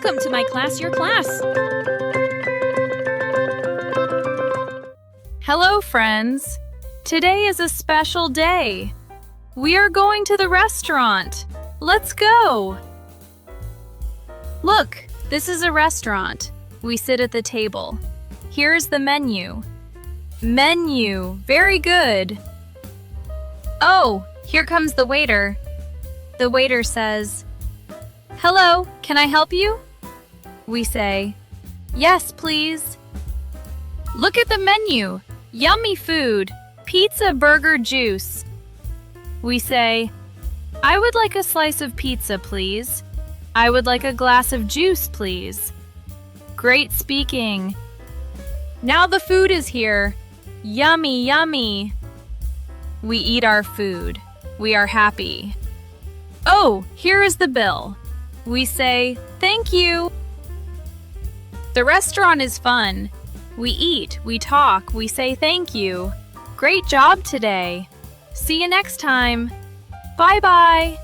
Welcome to my class, your class. Hello, friends. Today is a special day. We are going to the restaurant. Let's go. Look, this is a restaurant. We sit at the table. Here's the menu. Menu, very good. Oh, here comes the waiter. The waiter says, "Hello, can I help you?" We say, "Yes, please." Look at the menu. Yummy food. Pizza, burger, juice. We say, "I would like a slice of pizza, please. I would like a glass of juice, please." Great speaking. Now the food is here. Yummy, yummy. We eat our food. We are happy. Oh, here is the bill. We say, "Thank you." The restaurant is fun. We eat, we talk, we say thank you. Great job today. See you next time. Bye-bye.